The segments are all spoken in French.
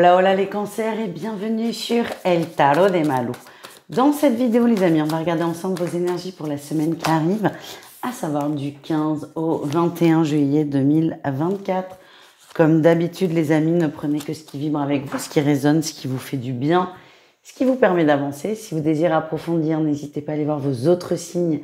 Hola hola les cancers et bienvenue sur El Tarot de Malu. Dans cette vidéo les amis, on va regarder ensemble vos énergies pour la semaine qui arrive, à savoir du 15 au 21 juillet 2024. Comme d'habitude les amis, ne prenez que ce qui vibre avec vous, ce qui résonne, ce qui vous fait du bien, ce qui vous permet d'avancer. Si vous désirez approfondir, n'hésitez pas à aller voir vos autres signes.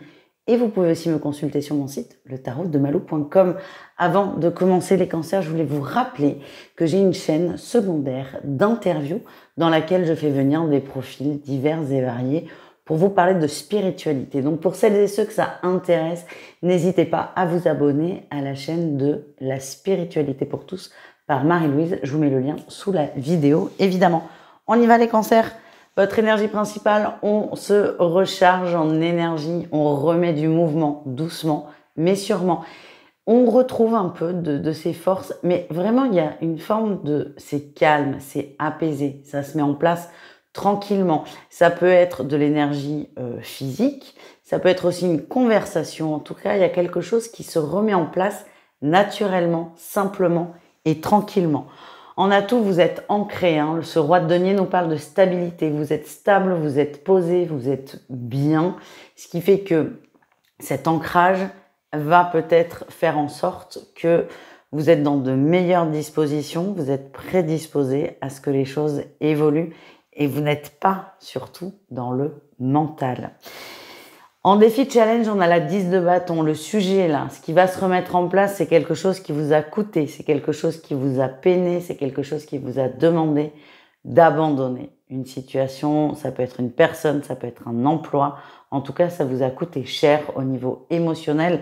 Et vous pouvez aussi me consulter sur mon site, letarotdemalou.com. Avant de commencer les cancers, je voulais vous rappeler que j'ai une chaîne secondaire d'interviews dans laquelle je fais venir des profils divers et variés pour vous parler de spiritualité. Donc pour celles et ceux que ça intéresse, n'hésitez pas à vous abonner à la chaîne de La Spiritualité pour tous par Marie-Louise. Je vous mets le lien sous la vidéo, évidemment. On y va les cancers. Votre énergie principale, on se recharge en énergie, on remet du mouvement doucement, mais sûrement. On retrouve un peu de ses forces, mais vraiment, il y a une forme de... C'est calme, c'est apaisé, ça se met en place tranquillement. Ça peut être de l'énergie physique, ça peut être aussi une conversation. En tout cas, il y a quelque chose qui se remet en place naturellement, simplement et tranquillement. En atout, vous êtes ancré. Ce roi de denier nous parle de stabilité. Vous êtes stable, vous êtes posé, vous êtes bien. Ce qui fait que cet ancrage va peut-être faire en sorte que vous êtes dans de meilleures dispositions. Vous êtes prédisposé à ce que les choses évoluent. Et vous n'êtes pas, surtout, dans le mental. En défi challenge, on a la 10 de bâton. Le sujet là, ce qui va se remettre en place, c'est quelque chose qui vous a coûté, c'est quelque chose qui vous a peiné, c'est quelque chose qui vous a demandé d'abandonner une situation. Ça peut être une personne, ça peut être un emploi. En tout cas, ça vous a coûté cher au niveau émotionnel.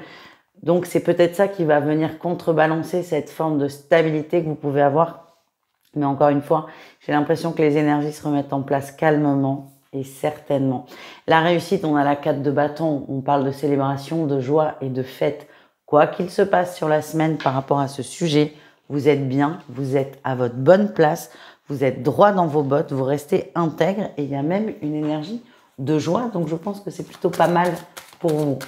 Donc, c'est peut-être ça qui va venir contrebalancer cette forme de stabilité que vous pouvez avoir. Mais encore une fois, j'ai l'impression que les énergies se remettent en place calmement. Et certainement. La réussite, on a la 4 de bâton, on parle de célébration, de joie et de fête. Quoi qu'il se passe sur la semaine par rapport à ce sujet, vous êtes bien, vous êtes à votre bonne place, vous êtes droit dans vos bottes, vous restez intègre et il y a même une énergie de joie. Donc je pense que c'est plutôt pas mal pour vous.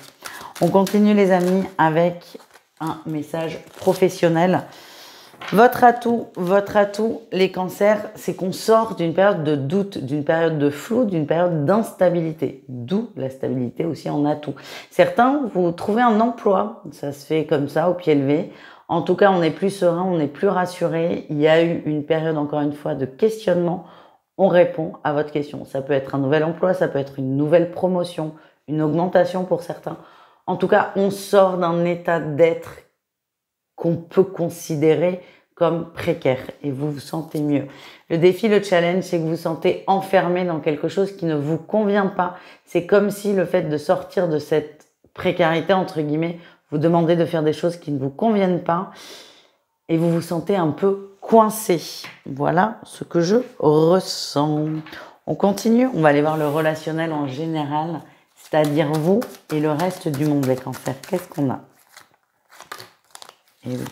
On continue les amis avec un message professionnel. Votre atout, les cancers, c'est qu'on sort d'une période de doute, d'une période de flou, d'une période d'instabilité. D'où la stabilité aussi en atout. Certains, vous trouvez un emploi, ça se fait comme ça, au pied levé. En tout cas, on est plus serein, on est plus rassuré. Il y a eu une période, encore une fois, de questionnement. On répond à votre question. Ça peut être un nouvel emploi, ça peut être une nouvelle promotion, une augmentation pour certains. En tout cas, on sort d'un état d'être qu'on peut considérer comme précaire et vous vous sentez mieux. Le défi, le challenge, c'est que vous vous sentez enfermé dans quelque chose qui ne vous convient pas. C'est comme si le fait de sortir de cette précarité, entre guillemets, vous demandez de faire des choses qui ne vous conviennent pas et vous vous sentez un peu coincé. Voilà ce que je ressens. On continue, on va aller voir le relationnel en général, c'est-à-dire vous et le reste du monde, les cancers. Qu'est-ce qu'on a ? Et oui.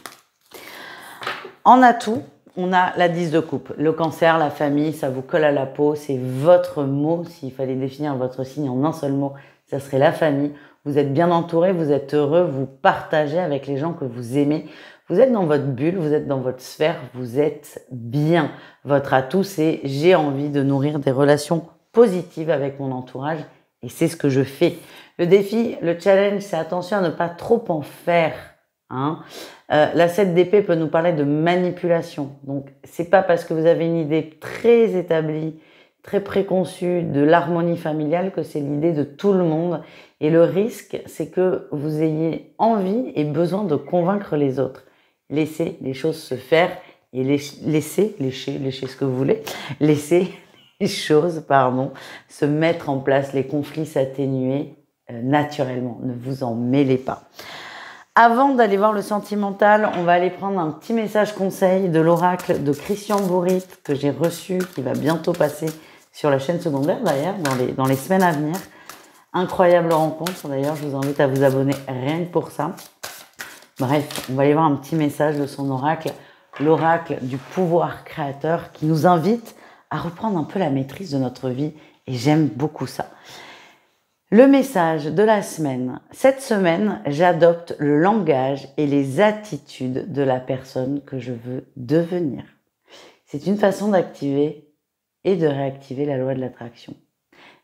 En atout, on a la 10 de coupe. Le cancer, la famille, ça vous colle à la peau. C'est votre mot. S'il fallait définir votre signe en un seul mot, ça serait la famille. Vous êtes bien entouré, vous êtes heureux, vous partagez avec les gens que vous aimez. Vous êtes dans votre bulle, vous êtes dans votre sphère, vous êtes bien. Votre atout, c'est j'ai envie de nourrir des relations positives avec mon entourage et c'est ce que je fais. Le défi, le challenge, c'est attention à ne pas trop en faire. La 7 d'épée peut nous parler de manipulation. Donc, c'est pas parce que vous avez une idée très établie, très préconçue de l'harmonie familiale que c'est l'idée de tout le monde. Et le risque, c'est que vous ayez envie et besoin de convaincre les autres. Laissez les choses se faire et lécher ce que vous voulez. Laissez les choses, se mettre en place, les conflits s'atténuer naturellement. Ne vous en mêlez pas. Avant d'aller voir le sentimental, on va aller prendre un petit message conseil de l'oracle de Christian Bourrit que j'ai reçu, qui va bientôt passer sur la chaîne secondaire d'ailleurs, dans les semaines à venir. Incroyable rencontre d'ailleurs, je vous invite à vous abonner rien que pour ça. Bref, on va aller voir un petit message de son oracle, l'oracle du pouvoir créateur qui nous invite à reprendre un peu la maîtrise de notre vie et j'aime beaucoup ça. Le message de la semaine. Cette semaine, j'adopte le langage et les attitudes de la personne que je veux devenir. C'est une façon d'activer et de réactiver la loi de l'attraction.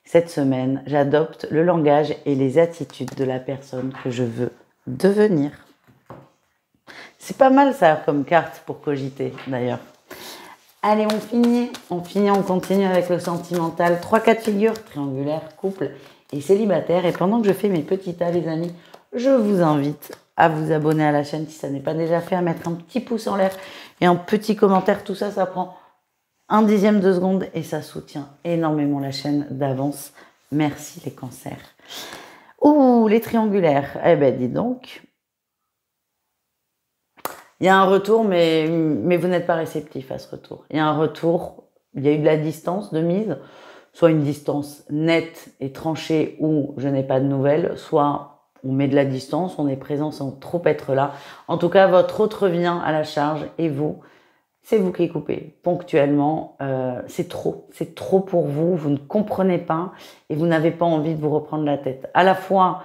Cette semaine, j'adopte le langage et les attitudes de la personne que je veux devenir. C'est pas mal ça comme carte pour cogiter d'ailleurs. Allez, on continue avec le sentimental. 3 cas de figure, triangulaire, couple et célibataire. Et pendant que je fais mes petits tas, les amis, je vous invite à vous abonner à la chaîne si ça n'est pas déjà fait, à mettre un petit pouce en l'air et un petit commentaire. Tout ça, ça prend 1/10 de seconde et ça soutient énormément la chaîne d'avance. Merci les cancers. Ouh, les triangulaires. Eh ben, dis donc. Il y a un retour, mais vous n'êtes pas réceptif à ce retour. Il y a un retour, il y a eu de la distance de mise, soit une distance nette et tranchée où je n'ai pas de nouvelles, soit on met de la distance, on est présent sans trop être là. En tout cas, votre hôte revient à la charge et vous, c'est vous qui coupez ponctuellement. C'est trop pour vous, vous ne comprenez pas et vous n'avez pas envie de vous reprendre la tête. À la fois,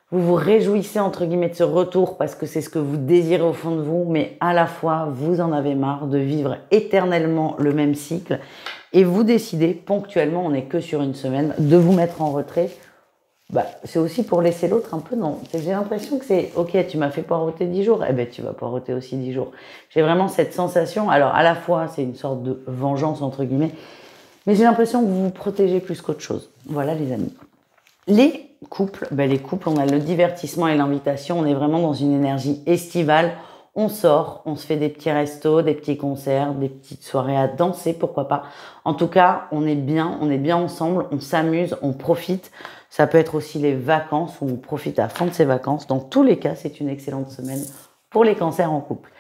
vous vous réjouissez entre guillemets de ce retour parce que c'est ce que vous désirez au fond de vous, mais à la fois, vous en avez marre de vivre éternellement le même cycle et vous décidez ponctuellement, on n'est que sur une semaine, de vous mettre en retrait. C'est aussi pour laisser l'autre un peu, non. J'ai l'impression que c'est, ok, tu m'as fait poireauter 10 jours, eh ben tu vas poireauter aussi 10 jours. J'ai vraiment cette sensation, alors à la fois, c'est une sorte de vengeance entre guillemets, mais j'ai l'impression que vous vous protégez plus qu'autre chose. Voilà les amis. Les couples, on a le divertissement et l'invitation. On est vraiment dans une énergie estivale. On sort, on se fait des petits restos, des petits concerts, des petites soirées à danser, pourquoi pas. En tout cas, on est bien ensemble, on s'amuse, on profite. Ça peut être aussi les vacances où on profite à fond de ses vacances. Dans tous les cas, c'est une excellente semaine pour les cancers en couple.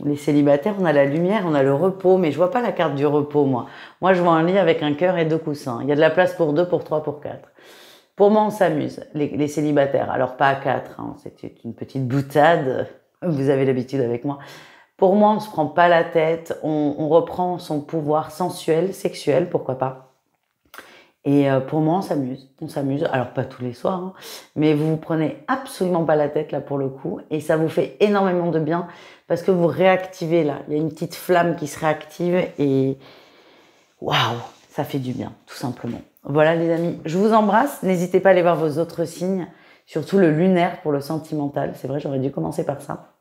Les célibataires, on a la lumière, on a le repos, mais je vois pas la carte du repos, moi. Moi, je vois un lit avec un cœur et 2 coussins. Il y a de la place pour 2, pour 3, pour 4. Pour moi, on s'amuse, les célibataires. Alors, pas à 4, hein, c'était une petite boutade. Vous avez l'habitude avec moi. Pour moi, on se prend pas la tête, on reprend son pouvoir sensuel, sexuel, pourquoi pas. Et pour moi, on s'amuse. Alors, pas tous les soirs, hein, mais vous vous prenez absolument pas la tête, là, pour le coup. Et ça vous fait énormément de bien parce que vous réactivez, là. Il y a une petite flamme qui se réactive et waouh, ça fait du bien, tout simplement. Voilà, les amis. Je vous embrasse. N'hésitez pas à aller voir vos autres signes, surtout le lunaire pour le sentimental. C'est vrai, j'aurais dû commencer par ça.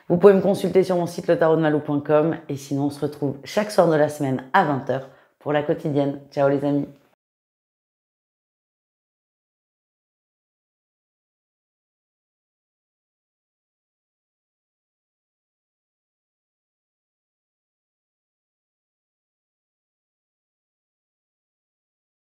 Vous pouvez me consulter sur mon site letarotdemalou.com et sinon, on se retrouve chaque soir de la semaine à 20h pour la quotidienne. Ciao, les amis.